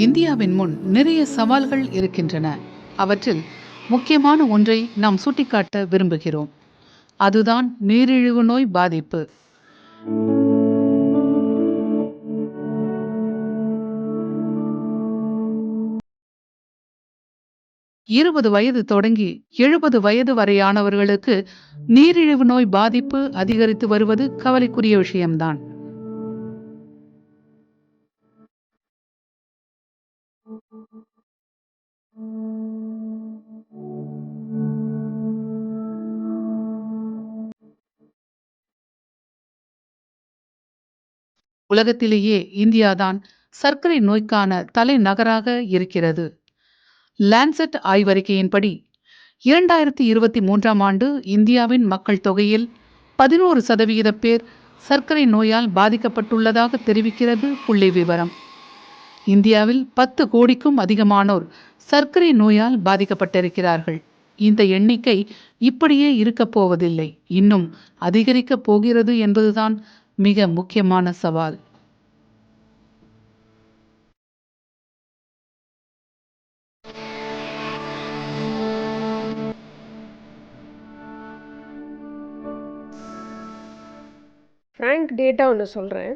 இந்தியாவின் முன் நிறைய சவால்கள் இருக்கின்றன. அவற்றில் முக்கியமான ஒன்றை நாம் சுட்டிக்காட்ட விரும்புகிறோம். அதுதான் நீரிழிவு நோய் பாதிப்பு. இருபது வயது தொடங்கி 70 வயது வரையானவர்களுக்கு நீரிழிவு நோய் பாதிப்பு அதிகரித்து வருவது கவலைக்குரிய விஷயம்தான். உலகத்திலேயே இந்தியாதான் சர்க்கரை நோய்க்கான தலைநகராக இருக்கிறது. லான்செட் ஆய்வறிக்கையின்படி 2023ஆம் ஆண்டு இந்தியாவின் மக்கள் தொகையில் 11% பேர் சர்க்கரை நோயால் பாதிக்கப்பட்டுள்ளதாக தெரிவிக்கிறது புள்ளி விவரம். இந்தியாவில் 10 கோடிக்கும் அதிகமானோர் சர்க்கரை நோயால் பாதிக்கப்பட்டிருக்கிறார்கள். இந்த எண்ணிக்கை இப்படியே இருக்கப் போவதில்லை, இன்னும் அதிகரிக்கப் போகிறது என்பதுதான் மிக முக்கியமான சவால். ஃப்ராங்க் டேட்டா ஒன்று சொல்கிறேன்.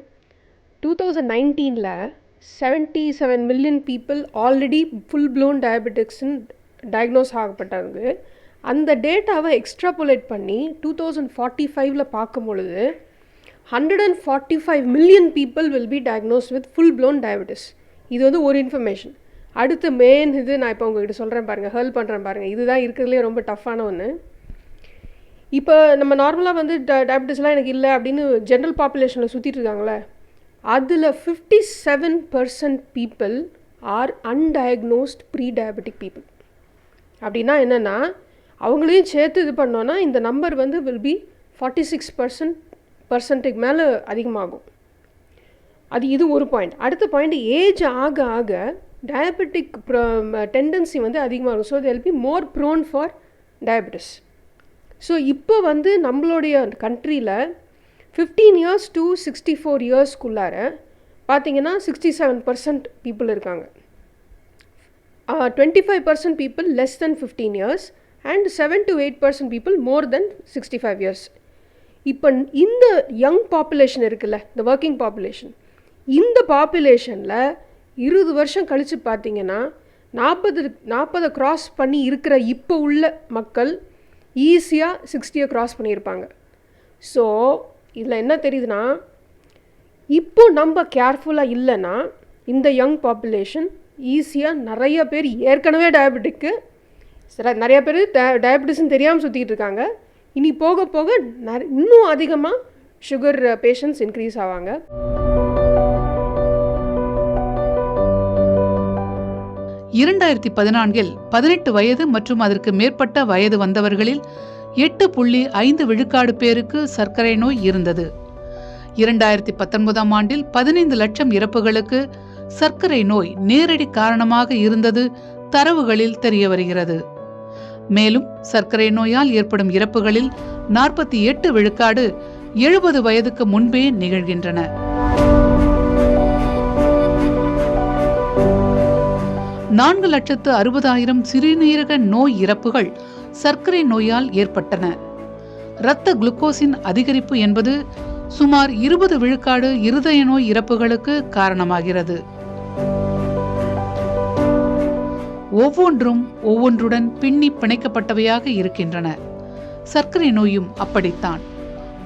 2019 77 million people already full blown டயபெட்டிக்ஸ்ன்னு டயக்னோஸ் ஆகப்பட்டாங்க. அந்த டேட்டாவை எக்ஸ்ட்ராபுலேட் பண்ணி 2045 பார்க்கும் பொழுது 145 million people will be diagnose with full blown diabetes. இது வந்து ஒரு இன்ஃபர்மேஷன். அடுத்து மெயின் இது நான் இப்போ உங்கள்கிட்ட சொல்கிறேன் பாருங்கள், ஹெல்ப் பண்ணுறேன் பாருங்கள். இதுதான் இருக்கிறதுலே ரொம்ப டஃப்பான ஒன்று. இப்போ நம்ம நார்மலாக வந்து டயபெட்டிஸ்லாம் எனக்கு இல்லை அப்படின்னு ஜென்ரல் பாப்புலேஷனில் சுற்றிட்டு இருக்காங்களே, அதில் 57% people are undiagnosed pre diabetic people. அப்படின்னா என்னென்னா, அவங்களையும் சேர்த்து இது பண்ணோன்னா இந்த நம்பர் வந்து வில் பி 46% மேலே அதிகமாகும். இது ஒரு பாயிண்ட். அடுத்த பாயிண்ட், ஏஜ் ஆக ஆக டயபெட்டிக் டெண்டன்சி வந்து அதிகமாகும். So they'll be more prone for diabetes. So இப்போ வந்து நம்மளுடைய கண்ட்ரியில் 15 இயர்ஸ் to 64 இயர்ஸ்க்குள்ளார பார்த்தீங்கன்னா 67% பீப்புள் இருக்காங்க. 25% people less than 15 years and 7 to 8% people more then 65 years. இப்போ இந்த யங் பாப்புலேஷன் இருக்குல்ல, இந்த ஒர்க்கிங் பாப்புலேஷன், இந்த பாப்புலேஷனில் 20 வருஷம் கழித்து பார்த்தீங்கன்னா 40 க்ராஸ் பண்ணி இருக்கிற இப்போ உள்ள மக்கள் ஈஸியாக 60 க்ராஸ் பண்ணியிருப்பாங்க. ஸோ இதில் என்ன தெரியுதுன்னா, இப்போ நம்ம கேர்ஃபுல்லாக இல்லைன்னா இந்த யங் பாப்புலேஷன் ஈஸியாக நிறைய பேர் ஏற்கனவே டயபெட்டிக்கு நிறைய பேர் டயபெட்டிஸ்ன்னு தெரியாமல் சுற்றிக்கிட்டு இருக்காங்க. இனி போக போக இன்னும் அதிகமாக சுகர் பேஷண்ட்ஸ் இன்க்ரீஸ் ஆவாங்க. இரண்டாயிரத்தி 14 18 வயது மற்றும் அதற்கு மேற்பட்ட வயது வந்தவர்களில் 8.5 விழுக்காடு பேருக்கு சர்க்கரை நோய் இருந்தது. 2019ஆம் ஆண்டில் 15 லட்சம் இறப்புகளுக்கு சர்க்கரை நோய் நேரடி காரணமாக இருந்தது தரவுகளில் தெரிய வருகிறது. மேலும் சர்க்கரை நோயால் ஏற்படும் இறப்புகளில் 48 விழுக்காடு 70 வயதுக்கு முன்பே நிகழ்கின்றன. நான்கு 4,60,000 சிறுநீரக நோய் இறப்புகள் சர்க்கரை நோயால் ஏற்பட்டன. இரத்த குளுக்கோஸின் அதிகரிப்பு என்பது சுமார் 20 விழுக்காடு இருதய நோய் இறப்புகளுக்கு காரணமாகிறது. ஒவ்வொன்றும் ஒவ்வொன்றுடன் பின்னி பிணைக்கப்பட்டவையாக இருக்கின்றன. சர்க்கரை நோயும் அப்படித்தான்.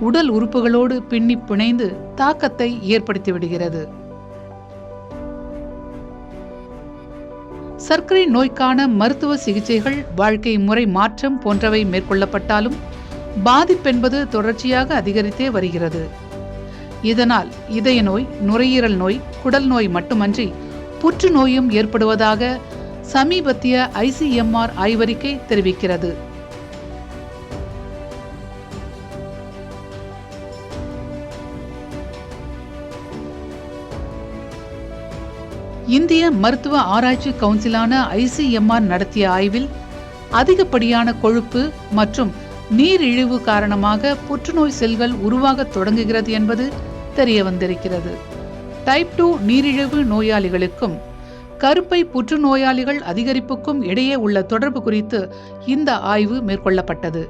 உடல் உறுப்புகளோடு பின்னி பிணைந்து தாக்கத்தை ஏற்படுத்திவிடுகிறது. சர்க்கரை நோய்க்கான மருத்துவ சிகிச்சைகள், வாழ்க்கை முறை மாற்றம் போன்றவை மேற்கொள்ளப்பட்டாலும் பாதிப்பென்பது தொடர்ச்சியாக அதிகரித்தே வருகிறது. இதனால் இதய நோய், நுரையீரல் நோய், குடல் நோய் மட்டுமன்றி புற்றுநோயும் ஏற்படுவதாக சமீபத்திய ICMR ஆய்வறிக்கை தெரிவிக்கிறது. இந்திய மருத்துவ ஆராய்ச்சி கவுன்சிலான ICMR நடத்திய ஆய்வில் அதிகப்படியான கொழுப்பு மற்றும் நீரிழிவு காரணமாக புற்றுநோய் செல்கள் உருவாக தொடங்குகிறது என்பது தெரிய வந்திருக்கிறது. டைப் 2 நீரிழிவு நோயாளிகளுக்கும் கருப்பை புற்றுநோயாளிகள் அதிகரிப்புக்கும் இடையே உள்ள தொடர்பு குறித்து இந்த ஆய்வு மேற்கொள்ளப்பட்டது.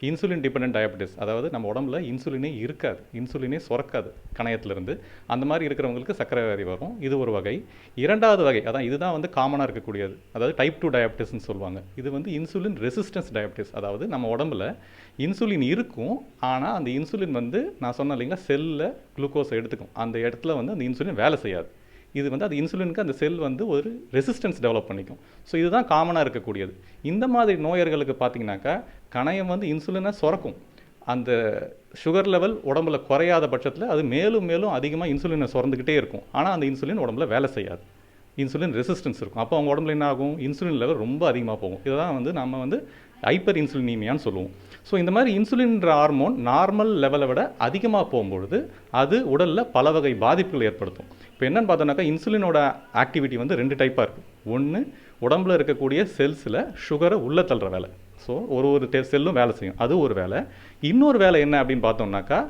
இன்சுலின் டிபெண்டன்ட் டயபெட்டிஸ், அதாவது நம்ம உடம்புல இன்சுலினே இருக்காது, இன்சுலினே சுரக்காது கணையத்திலிருந்து. அந்த மாதிரி இருக்கிறவங்களுக்கு சர்க்கரை வியாதி வரும். இது ஒரு வகை. இரண்டாவது வகை, அதான் இதுதான் வந்து காமனாக இருக்கக்கூடியது, அதாவது டைப் 2 டயபெட்டிஸ்ன்னு சொல்லுவாங்க. இது வந்து இன்சுலின் ரெசிஸ்டன்ஸ் டயபெட்டிஸ், அதாவது நம்ம உடம்புல இன்சுலின் இருக்கும், ஆனால் அந்த இன்சுலின் வந்து நான் சொன்னேன் இல்லைங்களா, செல்லில் குளுக்கோஸை எடுத்துக்கும், அந்த இடத்துல வந்து அந்த இன்சுலின் வேலை செய்யாது. இது வந்து அது இன்சுலினுக்கு அந்த செல் வந்து ஒரு ரெசிஸ்டன்ஸ் டெவலப் பண்ணிக்கும். ஸோ இதுதான் காமனாக இருக்கக்கூடியது. இந்த மாதிரி நோயர்களுக்கு பார்த்தீங்கன்னாக்கா கணையம் வந்து இன்சுலினை சுரக்கும். அந்த சுகர் லெவல் உடம்புல குறையாத பட்சத்தில் அது மேலும் மேலும் அதிகமாக இன்சுலினை சுரந்துக்கிட்டே இருக்கும். ஆனால் அந்த இன்சுலின் உடம்புல வேலை செய்யாது, இன்சுலின் ரெசிஸ்டன்ஸ் இருக்கும். அப்போ அவங்க உடம்புல என்ன ஆகும், இன்சுலின் லெவல் ரொம்ப அதிகமாக போகும். இதான் வந்து நம்ம வந்து ஹைப்பர் இன்சுலினீமியான்னு சொல்லுவோம். ஸோ இந்த மாதிரி இன்சுலின்ற ஹார்மோன் நார்மல் லெவலை விட அதிகமாக போகும்பொழுது அது உடலில் பல வகை பாதிப்புகள் ஏற்படுத்தும். இப்போ என்னென்னு பார்த்தோன்னாக்கா இன்சுலினோட ஆக்டிவிட்டி வந்து 2 டைப்பாக இருக்குது. ஒன்று, உடம்புல இருக்கக்கூடிய செல்ஸில் சுகரை உள்ளே தள்ளுற வேலை. ஸோ ஒரு செல்லும் வேலை செய்யும், அது ஒரு வேலை. இன்னொரு வேலை என்ன அப்படின்னு பார்த்தோம்னாக்கா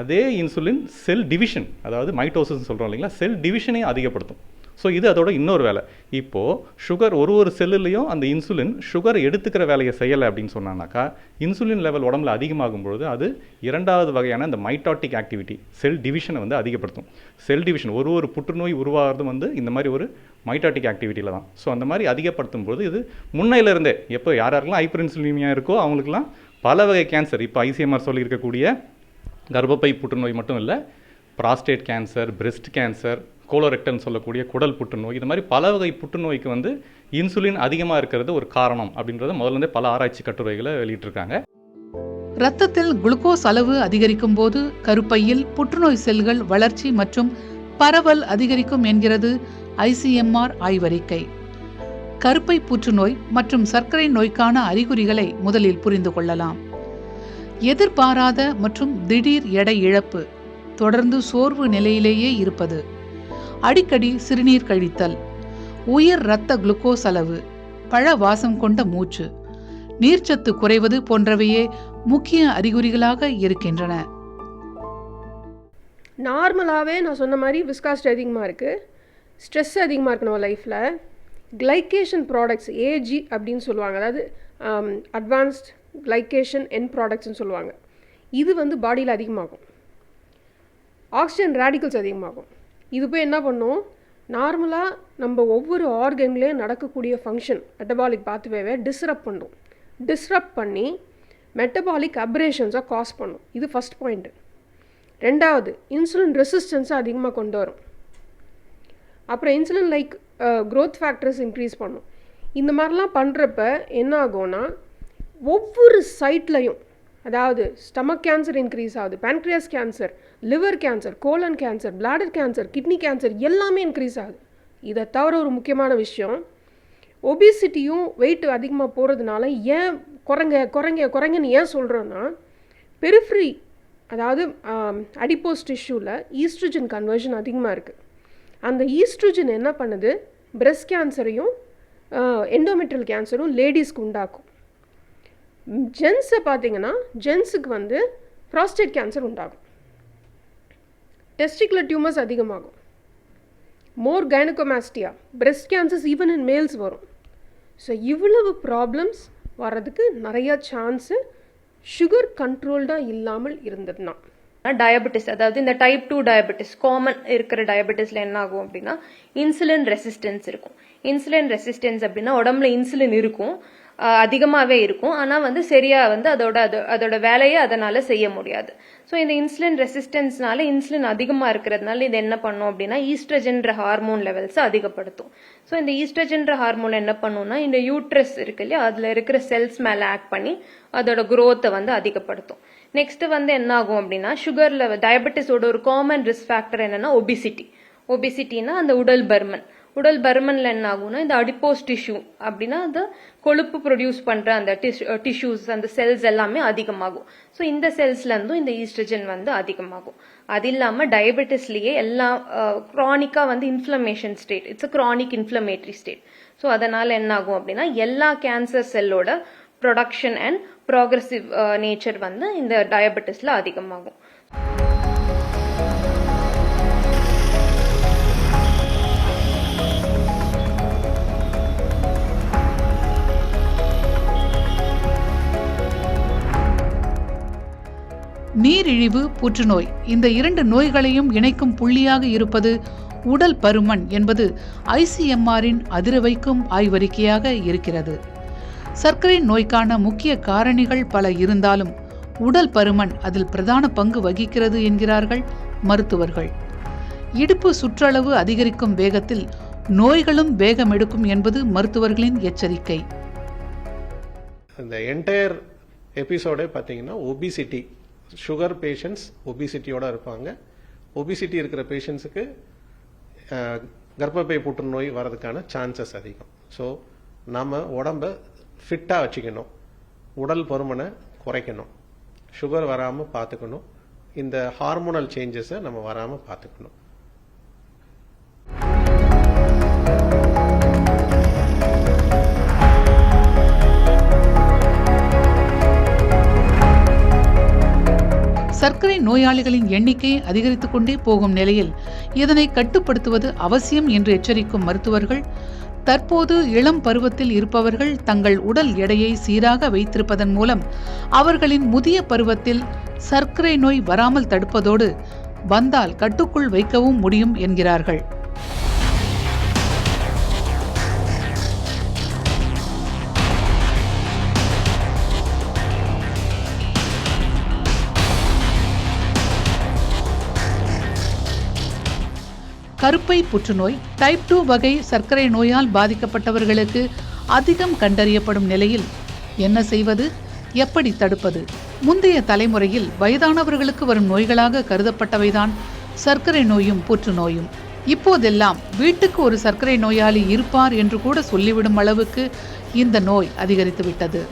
அதே இன்சுலின் செல் டிவிஷன், அதாவது மைட்டோசிஸ்ன்னு சொல்கிறோம் இல்லைங்களா, செல் டிவிஷனையும் அதிகப்படுத்தும். ஸோ இது அதோட இன்னொரு வேலை. இப்போது சுகர் ஒரு செல்லுலேயும் அந்த இன்சுலின் சுகர் எடுத்துக்கிற வேலையை செய்யலை அப்படின்னு சொன்னான்னாக்கா இன்சுலின் லெவல் உடம்புல அதிகமாகும் பொழுது அது இரண்டாவது வகையான இந்த மைட்டாட்டிக் ஆக்டிவிட்டி, செல் டிவிஷனை வந்து அதிகப்படுத்தும். செல் டிவிஷன் ஒரு புற்றுநோய் உருவாகிறதும் வந்து இந்த மாதிரி ஒரு மைட்டாட்டிக் ஆக்டிவிட்டியில் தான். ஸோ அந்த மாதிரி அதிகப்படுத்தும் போது இது முன்னையிலிருந்தே எப்போ யாரெல்லாம் ஹைப்பர் இன்சுலினியா இருக்கோ அவங்களுக்குலாம் பல வகை கேன்சர், இப்போ ஐசிஎம்ஆர் சொல்லியிருக்கக்கூடிய கர்ப்பப்பை புற்றுநோய் மட்டும் இல்லை, ப்ராஸ்டேட் கேன்சர், பிரெஸ்ட் கேன்சர், கோலோரெக்டல்னு சொல்லக்கூடிய குடல் புற்றுநோய், இது மாதிரி பல வகை புற்றுநோய்க்கு வந்து இன்சுலின் அதிகமாக இருக்கிறது ஒரு காரணம் அப்படின்றத முதல்ல பல ஆராய்ச்சி கட்டுரைகளை வெளியிட்டிருக்காங்க. இரத்தத்தில் குளுக்கோஸ் அளவு அதிகரிக்கும் போது கருப்பையில் புற்றுநோய் செல்கள் வளர்ச்சி மற்றும் பரவல் அதிகரிக்கும் என்கிறது ஐசிஎம்ஆர் ஆய்வறிக்கை. கருப்பை புற்றுநோய் மற்றும் சர்க்கரை நோய்க்கான அறிகுறிகளை முதலில் புரிந்து கொள்ளலாம். எதிர்பாராத மற்றும் திடீர் எடை இழப்பு, தொடர்ந்து சோர்வு நிலையிலேயே இருப்பது, அடிக்கடி சிறுநீர் கழித்தல், உயர் இரத்த குளுக்கோஸ் அளவு, பழ வாசம் கொண்ட மூச்சு, நீர்ச்சத்து குறைவது போன்றவையே முக்கிய அறிகுறிகளாக இருக்கின்றன. நார்மலாகவே நான் சொன்ன மாதிரி விஸ்காசிட்டி அதிகமாக இருக்குது, ஸ்ட்ரெஸ் அதிகமாக இருக்குது நம்ம லைஃப்பில். கிளைகேஷன் ப்ராடக்ட்ஸ், ஏஜி அப்படின்னு சொல்லுவாங்க, அதாவது அட்வான்ஸ்ட் கிளைகேஷன் என் ப்ராடக்ட்ஸ்னு சொல்லுவாங்க. இது வந்து பாடியில் அதிகமாகும். ஆக்சிஜன் ரேடிக்கல்ஸ் அதிகமாகும். இது போய் என்ன பண்ணும், நார்மலாக நம்ம ஒவ்வொரு ஆர்கன்லேயும் நடக்கக்கூடிய ஃபங்க்ஷன் மெட்டபாலிக் பாத்வேவை டிஸ்ரப்ட் பண்ணும். டிஸ்ரப்ட் பண்ணி மெட்டபாலிக் அப்ரேஷன்ஸாக காஸ் பண்ணும். இது ஃபஸ்ட் பாயிண்ட்டு. ரெண்டாவது, இன்சுலின் ரெசிஸ்டன்ஸை அதிகமாக கொண்டு வரும். அப்புறம் insulin like growth factors increase பண்ணும். இந்த மாதிரிலாம் பண்ணுறப்ப என்ன ஆகும்னா ஒவ்வொரு சைட்லையும், அதாவது ஸ்டமக் கேன்சர் இன்க்ரீஸ் ஆகுது, pancreas cancer, liver cancer, colon cancer, bladder cancer, kidney cancer எல்லாமே இன்க்ரீஸ் ஆகுது. இதை தவிர ஒரு முக்கியமான விஷயம், ஒபிசிட்டியும் வெயிட் அதிகமாக போகிறதுனால ஏன் குறைங்கன்னு ஏன் சொல்கிறோன்னா, பெரிஃப்ரி அதாவது அடிப்போஸ் டிஷ்யூவில் ஈஸ்ட்ரோஜன் கன்வர்ஷன் அதிகமாக இருக்குது. அந்த ஈஸ்ட்ரோஜன் என்ன பண்ணுது, பிரெஸ்ட் கேன்சரையும் எண்டோமெட்ரியல் கேன்சரும் லேடிஸ்க்கு உண்டாக்கும். ஜென்ஸை பார்த்தீங்கன்னா ஜென்ஸுக்கு வந்து ப்ராஸ்டேட் கேன்சர் உண்டாகும், டெஸ்டிகுலர் டியூமர்ஸ் அதிகமாகும், more gynaecomastia, breast cancers even in males வரும். ஸோ இவ்வளவு ப்ராப்ளம்ஸ் வர்றதுக்கு நிறையா சான்ஸு சுகர் கண்ட்ரோல்டாக இல்லாமல் இருந்ததுன்னா. டயபெட்டிஸ், அதாவது இந்த டைப் 2 டயபெட்டிஸ், காமன் இருக்கிற டயபெட்டிஸில் என்ன ஆகும் அப்படின்னா இன்சுலின் ரெசிஸ்டன்ஸ் இருக்கும். இன்சுலின் ரெசிஸ்டன்ஸ் அப்படின்னா உடம்புல இன்சுலின் இருக்கும், அதிகமாகவே இருக்கும், ஆனால் வந்து சரியாக வந்து அதோட வேலையை அதனால் செய்ய முடியாது. ஸோ இந்த இன்சுலின் ரெசிஸ்டன்ஸ்னால இன்சுலின் அதிகமாக இருக்கிறதுனால இது என்ன பண்ணும் அப்படின்னா ஈஸ்ட்ரஜன்ற ஹார்மோன் லெவல்ஸை அதிகப்படுத்தும். ஸோ இந்த ஈஸ்ட்ரஜன்ற ஹார்மோன் என்ன பண்ணும்னா இந்த யூட்ரஸ் இருக்கு இல்லையா, அதில் இருக்கிற செல்ஸ் மேலே ஆக்ட் பண்ணி அதோட குரோத்தை வந்து அதிகப்படுத்தும். நெக்ஸ்ட் வந்து என்ன ஆகும் அப்படின்னா சுகர் லெவல், டயபெட்டிஸோட ஒரு காமன் ரிஸ்க் ஃபேக்டர் என்னன்னா ஒபிசிட்டி. ஒபிசிட்டினா அந்த உடல் பருமன். உடல் பருமனில் என்ன ஆகும்னா இந்த அடிப்போஸ் டிஷ்யூ அப்படின்னா அந்த கொழுப்பு ப்ரொடியூஸ் பண்ணுற அந்த டிஷ்யூஸ் அந்த செல்ஸ் எல்லாமே அதிகமாகும். ஸோ இந்த செல்ஸ்லேருந்தும் இந்த ஈஸ்ட்ரஜன் வந்து அதிகமாகும். அது இல்லாமல் டயபெட்டிஸ்லேயே எல்லாம் க்ரானிக்காக வந்து inflammation state, it's a chronic inflammatory state. So அதனால் என்ன ஆகும் அப்படின்னா எல்லா கேன்சர் செல்லோட ப்ரொடக்ஷன் அண்ட் ப்ராக்ரெசிவ் நேச்சர் வந்து இந்த டயபெட்டிஸில் அதிகமாகும். நீரிழிவு, புற்றுநோய் இந்த 2 நோய்களையும் இணைக்கும் புள்ளியாக இருப்பது உடல் பருமன் என்பது ICMRன் அதிர வைக்கும் ஆய்வறிக்கையாக இருக்கிறது. சர்க்கரை நோய்க்கான முக்கிய காரணிகள் பல இருந்தாலும் உடல் பருமன் அதில் பிரதான பங்கு வகிக்கிறது என்கிறார்கள் மருத்துவர்கள். இடுப்பு சுற்றளவு அதிகரிக்கும் வேகத்தில் நோய்களும் வேகம் எடுக்கும் என்பது மருத்துவர்களின் எச்சரிக்கை. இந்த என்டையர் எபிசோடே பார்த்தீங்கன்னா ஒபிசிட்டி, சுகர் பேஷண்ட்ஸ் ஒபிசிட்டியோட இருப்பாங்க. ஒபிசிட்டி இருக்கிற பேஷண்ட்ஸுக்கு கர்ப்பப்பை புற்றுநோய் வர்றதுக்கான சான்சஸ் அதிகம். ஸோ நம்ம உடம்ப ஃபிட்டாக வச்சுக்கணும், உடல் பருமனை குறைக்கணும், சுகர் வராமல் பார்த்துக்கணும், இந்த ஹார்மோனல் சேஞ்சஸை நம்ம வராமல் பார்த்துக்கணும். சர்க்கரை நோயாளிகளின் எண்ணிக்கை அதிகரித்துக் கொண்டே போகும் நிலையில் இதனை கட்டுப்படுத்துவது அவசியம் என்று எச்சரிக்கும் மருத்துவர்கள், தற்போது இளம் பருவத்தில் இருப்பவர்கள் தங்கள் உடல் எடையை சீராக வைத்திருப்பதன் மூலம் அவர்களின் முதிய பருவத்தில் சர்க்கரை நோய் வராமல் தடுப்பதோடு வந்தால் கட்டுக்குள் வைக்கவும் முடியும் என்கிறார்கள். கருப்பை புற்றுநோய் டைப் 2 வகை சர்க்கரை நோயால் பாதிக்கப்பட்டவர்களுக்கு அதிகம் கண்டறியப்படும் நிலையில் என்ன செய்வது, எப்படி தடுப்பது? முந்தைய தலைமுறையில் வயதானவர்களுக்கு வரும் நோய்களாக கருதப்பட்டவைதான் சர்க்கரை நோயும் புற்றுநோயும். இப்போதெல்லாம் வீட்டுக்கு ஒரு சர்க்கரை நோயாளி இருப்பார் என்று கூட சொல்லிவிடும் அளவுக்கு இந்த நோய் அதிகரித்துவிட்டது.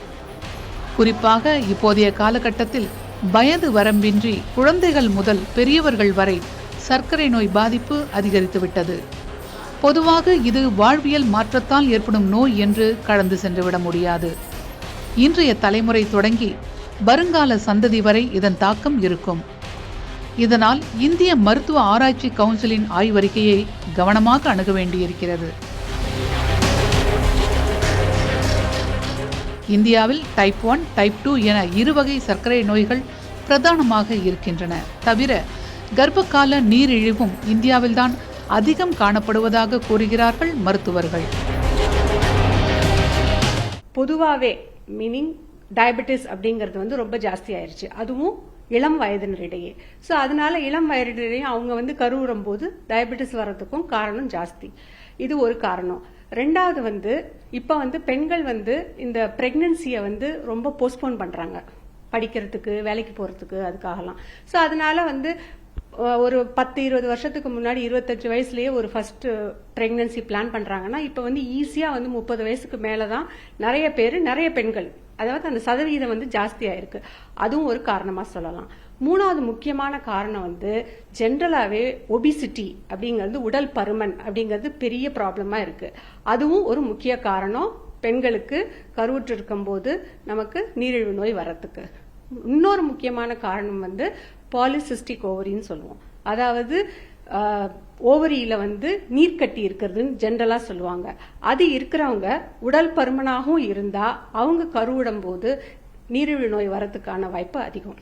குறிப்பாக இப்போதைய காலகட்டத்தில் வயது வரம்பின்றி குழந்தைகள் முதல் பெரியவர்கள் வரை சர்க்கரை நோய் பாதிப்பு அதிகரித்துவிட்டது. பொதுவாக இது வாழ்வியல் மாற்றத்தால் ஏற்படும் நோய் என்று கடந்து சென்றுவிட முடியாது. இன்றைய தலைமுறை தொடங்கி வருங்கால சந்ததி வரை இதன் தாக்கம் இருக்கும். இதனால் இந்திய மருத்துவ ஆராய்ச்சி கவுன்சிலின் ஆய்வறிக்கையை கவனமாக அணுக வேண்டியிருக்கிறது. இந்தியாவில் டைப் 1, டைப் 2 என 2 வகை சர்க்கரை நோய்கள் பிரதானமாக இருக்கின்றன. தவிர கர்ப்பகால நீரிழிவும் இந்தியாவில்தான் அதிகம் காணப்படுவதாக கூறுகிறார்கள் மருத்துவர்கள். பொதுவாகவே மீனிங் டயபெட்டிஸ் அப்படிங்கிறது வந்து ரொம்ப ஜாஸ்தி ஆயிடுச்சு, அதுவும் இளம் வயதினரிடையே. ஸோ அதனால இளம் வயதினரிடையே அவங்க கருவுறும் போது டயபெட்டிஸ் வர்றதுக்கும் காரணம் ஜாஸ்தி. இது ஒரு காரணம். ரெண்டாவது இப்போ பெண்கள் இந்த பிரெக்னன்சியை ரொம்ப போஸ்ட்போன் பண்றாங்க, படிக்கிறதுக்கு, வேலைக்கு போறதுக்கு, அதுக்காகலாம். ஸோ அதனால ஒரு 10-20 வருஷத்துக்கு முன்னாடி 25 வயசுலயே ஒரு ஃபர்ஸ்ட் பிரெக்னன்சி பிளான் பண்றாங்கன்னா இப்போ ஈஸியா 30 வயசுக்கு மேலதான் நிறைய பெண்கள், அதாவது அந்த சதவீதம் ஜாஸ்தி ஆயிருக்கு. அதுவும் ஒரு காரணமா சொல்லலாம். மூணாவது முக்கியமான காரணம் ஜென்ரலாவே ஒபிசிட்டி அப்படிங்கிறது, உடல் பருமன் அப்படிங்கிறது பெரிய ப்ராப்ளமா இருக்கு. அதுவும் ஒரு முக்கிய காரணம் பெண்களுக்கு கருவுற்று இருக்கும் போது நமக்கு நீரிழிவு நோய் வர்றதுக்கு. இன்னொரு முக்கியமான காரணம் பாலிசிஸ்டிக் ஓவரின்னு சொல்லுவோம். அதாவது ஓவரியில நீர்க்கட்டி இருக்கிறதுன்னு ஜென்ரலா சொல்லுவாங்க. அது இருக்கிறவங்க உடல் பருமனாகவும் இருந்தா அவங்க கருவுடும் போது நீரிழிவு நோய் வரதுக்கான வாய்ப்பு அதிகம்.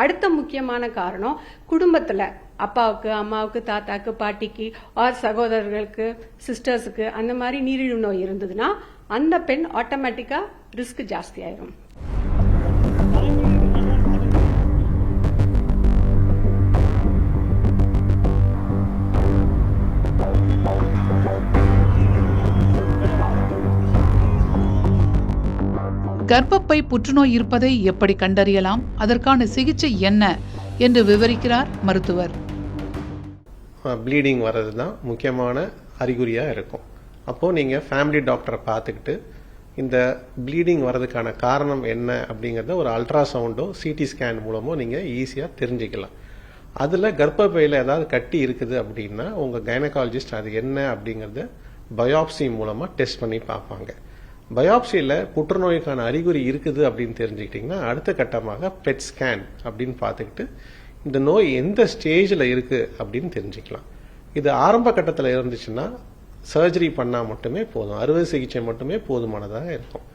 அடுத்த முக்கியமான காரணம் குடும்பத்துல அப்பாவுக்கு, அம்மாவுக்கு, தாத்தாக்கு, பாட்டிக்கு, ஆர் சகோதரர்களுக்கு, சிஸ்டர்ஸுக்கு அந்த மாதிரி நீரிழிவு நோய் இருந்ததுன்னா அந்த பெண் ஆட்டோமேட்டிக்கா ரிஸ்க் ஜாஸ்தி ஆயிரும். கர்ப்பப்பை புற்றுநோய் இருப்பதை எப்படி கண்டறியலாம், அதற்கான சிகிச்சை என்ன என்று விவரிக்கிறார் மருத்துவர். ப்ளீடிங் வர்றது தான் முக்கியமான அறிகுறியாக இருக்கும். அப்போது நீங்கள் ஃபேமிலி டாக்டரை பார்த்துக்கிட்டு இந்த ப்ளீடிங் வர்றதுக்கான காரணம் என்ன அப்படிங்கிறத ஒரு அல்ட்ராசவுண்டோ சிடி ஸ்கேன் மூலமோ நீங்கள் ஈஸியாக தெரிஞ்சுக்கலாம். அதில் கர்ப்பப்பையில் ஏதாவது கட்டி இருக்குது அப்படின்னா உங்கள் கைனகாலஜிஸ்ட் அது என்ன அப்படிங்கிறத பயாப்சி மூலமாக டெஸ்ட் பண்ணி பார்ப்பாங்க. பயாப்சியில் புற்றுநோய்க்கான அறிகுறி இருக்குது அப்படின்னு தெரிஞ்சுக்கிட்டிங்கன்னா அடுத்த கட்டமாக பெட் ஸ்கேன் அப்படின்னு பார்த்துக்கிட்டு இந்த நோய் எந்த ஸ்டேஜில் இருக்குது அப்படின்னு தெரிஞ்சுக்கலாம். இது ஆரம்ப கட்டத்தில் இருந்துச்சுன்னா சர்ஜரி பண்ணால் மட்டுமே போதும், அறுவை சிகிச்சை மட்டுமே போதுமானதாக இருக்கும்.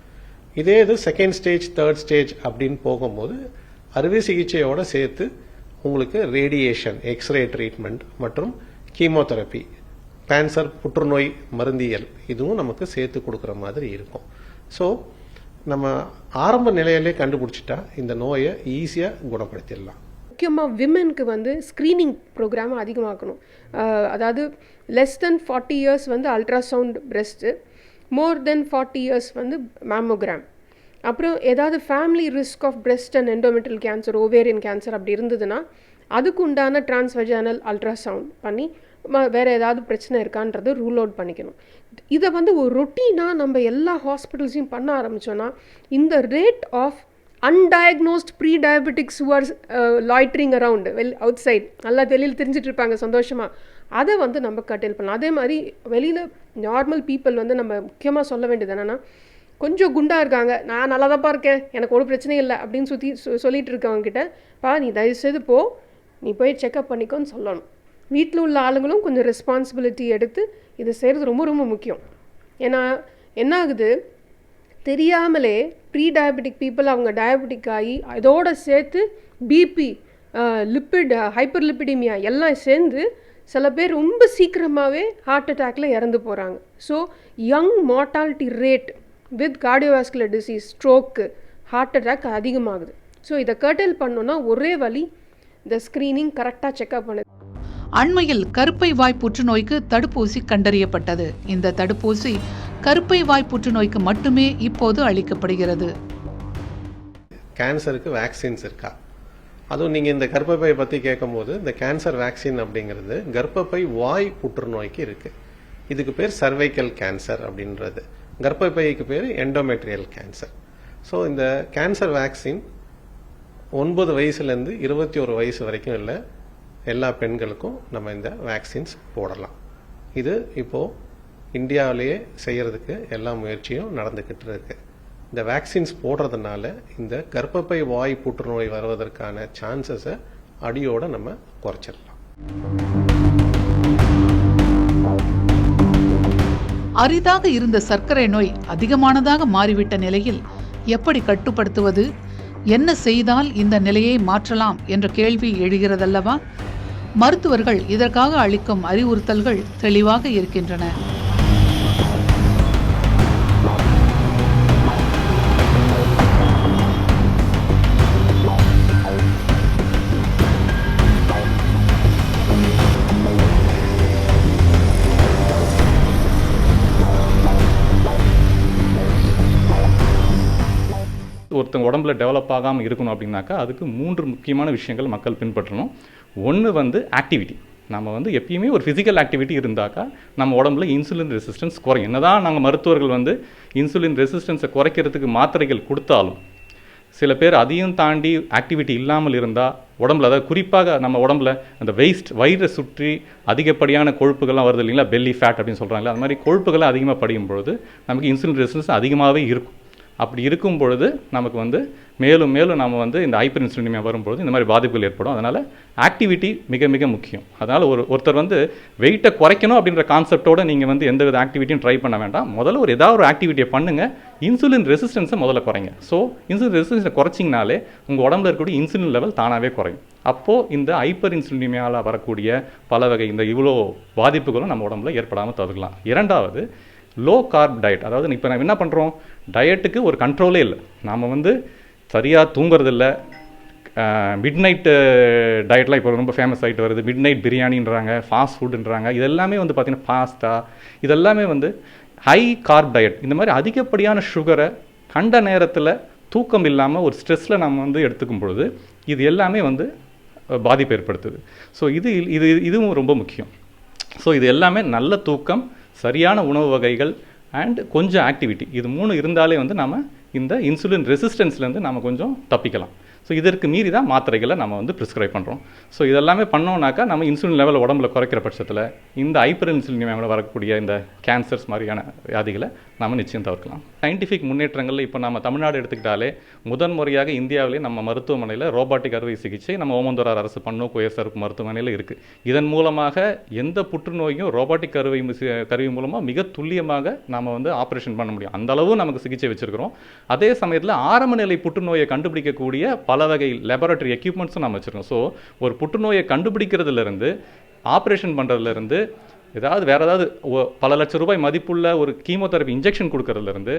இதே இது செகண்ட் ஸ்டேஜ், தேர்ட் ஸ்டேஜ் அப்படின்னு போகும்போது அறுவை சிகிச்சையோடு சேர்த்து உங்களுக்கு ரேடியேஷன், எக்ஸ்ரே ட்ரீட்மெண்ட் மற்றும் கீமோதெரப்பி, கேன்சர் புற்றுநோய் மருந்தியல் இதுவும் நமக்கு சேர்த்து கொடுக்குற மாதிரி இருக்கும். ஸோ நம்ம ஆரம்ப நிலையிலே கண்டுபிடிச்சிட்டா இந்த நோயை ஈஸியாக குணப்படுத்திடலாம். முக்கியமாக விமென்க்கு வந்து ஸ்க்ரீனிங் ப்ரோக்ராம் அதிகமாக்கணும். அதாவது லெஸ் தென் 40 இயர்ஸ் வந்து ultrasound breast, more than 40 years வந்து மேமோகிராம். அப்புறம் ஏதாவது family risk of breast and endometrial cancer, ovarian cancer அப்படி இருந்ததுன்னா அதுக்கு உண்டான டிரான்ஸ்வஜானல் அல்ட்ராசவுண்ட் பண்ணி வேறு ஏதாவது பிரச்சனை இருக்கான்றது ரூல் அவுட் பண்ணிக்கணும். இதை வந்து ஒரு ரொட்டீனாக நம்ம எல்லா ஹாஸ்பிட்டல்ஸையும் பண்ண ஆரம்பித்தோன்னா இந்த rate of undiagnosed pre diabetics who are loitering around outside நல்லா வெளியில் தெரிஞ்சிட்டு இருப்பாங்க சந்தோஷமாக, அதை வந்து நம்ம கட்டல் பண்ணலாம். அதே மாதிரி வெளியில் நார்மல் பீப்புள் வந்து நம்ம முக்கியமாக சொல்ல வேண்டியது என்னென்னா, கொஞ்சம் குண்டாக இருக்காங்க, நான் நல்லா தான்ப்பா இருக்கேன், எனக்கு ஒரு பிரச்சனையும் இல்லை அப்படின்னு சொல்லிட்டு இருக்கவங்ககிட்ட பா நீ தயவுசெய்து போ, நீ போய் செக்அப் பண்ணிக்கோன்னு சொல்லணும். வீட்டில் உள்ள ஆளுங்களும் கொஞ்சம் ரெஸ்பான்சிபிலிட்டி எடுத்து இதை செய்கிறது ரொம்ப ரொம்ப முக்கியம். ஏன்னா என்ன ஆகுது, தெரியாமலே ப்ரீ டயபெட்டிக் பீப்புள் அவங்க டயபெட்டிக் ஆகி அதோடு சேர்த்து பிபி, லிப்பிட், ஹைப்பர் லிப்பிடிமியா எல்லாம் சேர்ந்து சில பேர் ரொம்ப சீக்கிரமாகவே ஹார்ட் அட்டாக்ல இறந்து போகிறாங்க. So young mortality rate with cardiovascular disease, stroke, heart attack அதிகமாகுது. ஸோ இதை கர்டல் பண்ணோன்னா ஒரே வழி இந்த ஸ்க்ரீனிங் கரெக்டாக செக்அப் பண்ணது. அண்மையில் கருப்பை வாய் புற்றுநோய்க்கு தடுப்பூசி கண்டறியப்பட்டது. இந்த தடுப்பூசி கருப்பை வாய் புற்றுநோய்க்கு மட்டுமே இப்போது அளிக்கப்படுகிறது. கேன்சருக்கு வேக்சின்ஸ் இருக்கா? அதுவும் நீங்கள் இந்த கர்ப்பப்பையை பற்றி கேட்கும்போது இந்த கேன்சர் வேக்சின் அப்படிங்கிறது கர்ப்பப்பை வாய் புற்றுநோய்க்கு இருக்குது. இதுக்கு பேர் சர்வைக்கல் கேன்சர் அப்படின்றது, கர்ப்பப்பைக்கு பேர் எண்டோமெட்ரியல் கேன்சர். ஸோ இந்த கேன்சர் வேக்சின் 9 வயசுலேருந்து 21 வயசு வரைக்கும் இல்லை எல்லா பெண்களுக்கும் நம்ம இந்த வேக்சின்ஸ் போடலாம். இது இப்போது இந்தியாவிலேயே செய்கிறதுக்கு எல்லா முயற்சியும் நடந்துக்கிட்டு இருக்கு. இந்த வேக்சின்ஸ் போடுறதுனால இந்த கர்ப்பப்பை வாய் புற்றுநோய் வருவதற்கான சான்சஸை அடியோடு நம்ம குறைச்சிடலாம். அரிதாக இருந்த சர்க்கரை நோய் அதிகமானதாக மாறிவிட்ட நிலையில் எப்படி கட்டுப்படுத்துவது, என்ன செய்தால் இந்த நிலையை மாற்றலாம் என்ற கேள்வி எழுகிறதல்லவா? மருத்துவர்கள் இதற்காக அளிக்கும் அறிவுறுத்தல்கள் தெளிவாக இருக்கின்றன. ஒருத்தங்க உடம்புல டெவலப் ஆகாமல் இருக்கணும் அப்படின்னாக்கா அதுக்கு 3 முக்கியமான விஷயங்கள் மக்கள் பின்பற்றணும். ஒன்று வந்து ஆக்டிவிட்டி. நம்ம வந்து எப்பயுமே ஒரு ஃபிசிக்கல் ஆக்டிவிட்டி இருந்தாக்கா நம்ம உடம்புல இன்சுலின் ரெசிஸ்டன்ஸ் குறையும். என்னதான் நாங்கள் மருத்துவர்கள் வந்து இன்சுலின் ரெசிஸ்டன்ஸை குறைக்கிறதுக்கு மாத்திரைகள் கொடுத்தாலும் சில பேர் அதையும் தாண்டி ஆக்டிவிட்டி இல்லாமல் இருந்தால் உடம்புல, அதாவது குறிப்பாக நம்ம உடம்புல அந்த வயிறை சுற்றி அதிகப்படியான கொழுப்புகள்லாம் வருது இல்லைங்களா, பெல்லி ஃபேட் அப்படின்னு சொல்கிறாங்களா, அது மாதிரி கொழுப்புகள்லாம் அதிகமாக படியும் பொழுது நமக்கு இன்சுலின் ரெசிஸ்டன்ஸ் அதிகமாகவே இருக்கும். அப்படி இருக்கும் பொழுது நமக்கு வந்து மேலும் மேலும் நம்ம வந்து இந்த ஹைப்பர் இன்சுலினிமியா வரும்பொழுது இந்த மாதிரி பாதிப்புகள் ஏற்படும். அதனால் ஆக்டிவிட்டி மிக மிக முக்கியம். அதனால் ஒருத்தர் வந்து வெயிட்டை குறைக்கணும் அப்படின்ற கான்செப்டோடு நீங்கள் வந்து எந்த வித ஆக்டிவிட்டியும் ட்ரை பண்ண வேண்டாம். முதல்ல ஏதாவது ஒரு ஆக்டிவிட்டியை பண்ணுங்கள், இன்சுலின் ரெசிஸ்டன்ஸை முதல்ல குறைங்க. ஸோ இன்சுலின் ரெசிஸ்டன்ஸை குறைச்சிங்கனாலே உங்கள் உடம்புல இருக்கக்கூடிய இன்சுலின் லெவல் தானாகவே குறையும். அப்போது இந்த ஹைப்பர் இன்சுலினிமியாவில் வரக்கூடிய பல வகை இந்த இவ்வளோ பாதிப்புகளும் நம்ம உடம்புல ஏற்படாமல் தவிர்க்கலாம். இரண்டாவது, லோ கார்ப் டயட். அதாவது இப்போ நம்ம என்ன பண்ணுறோம், டயட்டுக்கு ஒரு கண்ட்ரோலே இல்லை. நாம் வந்து சரியாக தூங்குறதில்ல. மிட் நைட்டு டயட்லாம் இப்போ ரொம்ப ஃபேமஸ் ஆகிட்டு வருது. மிட் நைட் பிரியாணின்றாங்க, ஃபாஸ்ட் ஃபுட்டுன்றாங்க. இதெல்லாமே வந்து பார்த்திங்கன்னா பாஸ்தா, இதெல்லாமே வந்து ஹை கார்ப் டயட். இந்த மாதிரி அதிகப்படியான சுகரை கண்ட நேரத்தில் தூக்கம் இல்லாமல் ஒரு ஸ்ட்ரெஸ்ஸில் நம்ம வந்து எடுத்துக்கும் பொழுது இது எல்லாமே வந்து பாதிப்பு ஏற்படுத்துது. ஸோ இதுவும் ரொம்ப முக்கியம். ஸோ இது எல்லாமே நல்ல தூக்கம், சரியான உணவு வகைகள் அண்ட் கொஞ்சம் ஆக்டிவிட்டி, இது 3 இருந்தாலே வந்து நம்ம இந்த இன்சுலின் ரெசிஸ்டன்ஸ்லேருந்து நம்ம கொஞ்சம் தப்பிக்கலாம். ஸோ இதற்கு மீறி தான் மாத்திரைகளை நம்ம வந்து ப்ரிஸ்கிரைப் பண்ணுறோம். ஸோ இதெல்லாமே பண்ணோம்னாக்கா நம்ம இன்சுலின் லெவல் உடம்புல குறைக்கிற பட்சத்தில் இந்த ஹைப்பர் இன்சுலினியாவில் வரக்கூடிய இந்த கேன்சர்ஸ் மாதிரியான வியாதிகளை நம்ம நிச்சயம் தவிர்க்கலாம். சயின்டிஃபிக் முன்னேற்றங்களில் இப்போ நம்ம தமிழ்நாடு எடுத்துக்கிட்டாலே முதன் முறையாக இந்தியாவிலே நம்ம மருத்துவமனையில் ரோபாட்டிக் அறுவை சிகிச்சை நம்ம ஓமந்தூரார் அரசு பண்ணோம் குயசரப்பு மருத்துவமனையில் இருக்குது. இதன் மூலமாக எந்த புற்றுநோயும் ரோபாட்டிக் கருவி மூலமாக மிக துல்லியமாக நம்ம வந்து ஆப்ரேஷன் பண்ண முடியும். அந்த அளவு நமக்கு சிகிச்சை வச்சுருக்கிறோம். அதே சமயத்தில் ஆரம்ப நிலை புற்றுநோயை கண்டுபிடிக்கக்கூடிய பல வகை லேபரட்டரி எக்யூப்மெண்ட்ஸும் நம்ம வச்சுருக்கோம். ஸோ ஒரு புற்றுநோயை கண்டுபிடிக்கிறதுலேருந்து ஆப்ரேஷன் பண்ணுறதுலேருந்து வேறு ஏதாவது பல லட்சம் ரூபாய் மதிப்புள்ள ஒரு கீமோதெரபி இன்ஜெக்ஷன் கொடுக்கறதுலேருந்து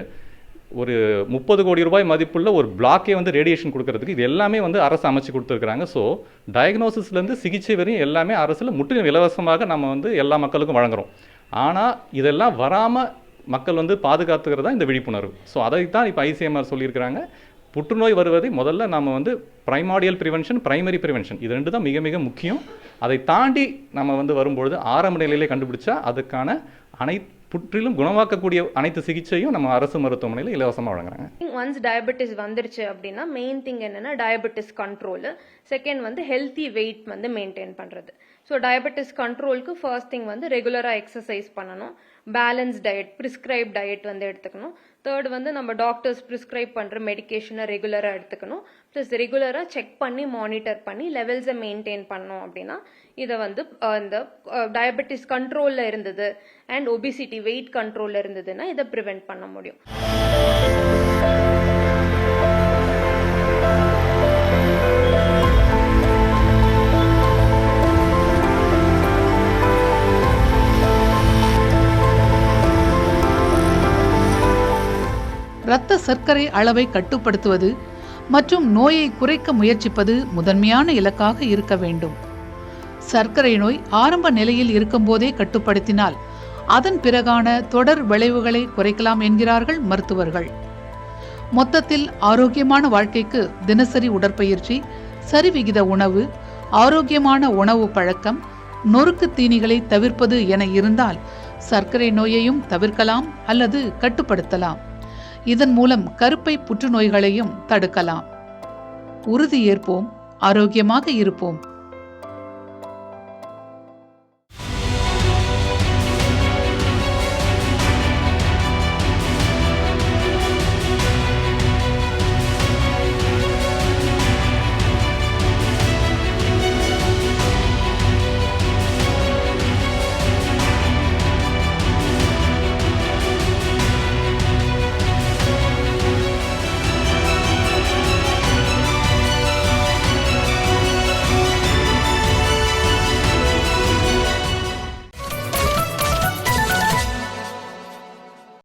ஒரு 30 கோடி ரூபாய் மதிப்புள்ள ஒரு பிளாக்கே வந்து ரேடியேஷன் கொடுக்கறதுக்கு இது எல்லாமே வந்து அரசு அமைச்சு கொடுத்துருக்குறாங்க. ஸோ டயக்னோசிஸ்லேருந்து சிகிச்சை வரையும் எல்லாமே அரசில் முற்றிலும் இலவசமாக நம்ம வந்து எல்லா மக்களுக்கும் வழங்குகிறோம். ஆனால் இதெல்லாம் வராமல் மக்கள் வந்து பாதுகாத்துக்கிறது தான் இந்த விழிப்புணர்வு. ஸோ அதைத்தான் இப்போ ஐசிஎம்ஆர் சொல்லியிருக்கிறாங்க. புற்றுநோய் வருவதை முதல்ல நம்ம வந்து பிரைமார்டியல் ப்ரிவென்ஷன், பிரைமரி ப்ரிவென்ஷன், இது 2 தான் மிக மிக முக்கியம். அதை தாண்டி நம்ம வந்து வரும்பொழுது ஆரம்ப நிலையிலே கண்டுபிடிச்சா அதுக்கான புற்றிலும் குணமாக்கக்கூடிய அனைத்து சிகிச்சையும் நம்ம அரசு மருத்துவமனையில் இலவசமாக வழங்குறாங்க. ஒன்ஸ் டயபெட்டிஸ் வந்துருச்சு அப்படின்னா மெயின் திங் என்னன்னா டயபெட்டிஸ் கண்ட்ரோல், செகண்ட் வந்து ஹெல்த்தி வெயிட் வந்து மெயின்டைன் பண்ணுறது. ஸோ டயபெட்டிஸ் கண்ட்ரோலுக்கு ஃபர்ஸ்ட் திங் வந்து ரெகுலராக எக்ஸசைஸ் பண்ணணும், பேலன்ஸ் டயட், ப்ரிஸ்கிரைப் டயட் வந்து எடுத்துக்கணும். தேர்ட் வந்து நம்ம டாக்டர்ஸ் ப்ரிஸ்கிரைப் பண்ணுற மெடிக்கேஷனை ரெகுலராக எடுத்துக்கணும். ப்ளஸ் ரெகுலராக செக் பண்ணி மானிட்டர் பண்ணி லெவல்ஸை மெயின்டைன் பண்ணோம் அப்படின்னா இதை வந்து இந்த டயபெட்டிஸ் கண்ட்ரோலில் இருந்தது அண்ட் ஒபிசிட்டி வெயிட் கண்ட்ரோலில் இருந்ததுன்னா இதை ப்ரிவென்ட் பண்ண முடியும். இரத்த சர்க்கரை அளவை கட்டுப்படுத்துவது மற்றும் நோயை குறைக்க முயற்சிப்பது முதன்மையான இலக்காக இருக்க வேண்டும். சர்க்கரை நோய் ஆரம்ப நிலையில் இருக்கும்போதே கட்டுப்படுத்தினால் அதன் பிறகான தொடர் விளைவுகளை குறைக்கலாம் என்கிறார்கள் மருத்துவர்கள். மொத்தத்தில் ஆரோக்கியமான வாழ்க்கைக்கு தினசரி உடற்பயிற்சி, சரிவிகித உணவு, ஆரோக்கியமான உணவு பழக்கம், நொறுக்கு தீனிகளை தவிர்ப்பது என இருந்தால் சர்க்கரை நோயையும் தவிர்க்கலாம் அல்லது கட்டுப்படுத்தலாம். இதன் மூலம் கருப்பை புற்றுநோய்களையும் தடுக்கலாம். உறுதியேற்போம், ஆரோக்கியமாக இருப்போம்.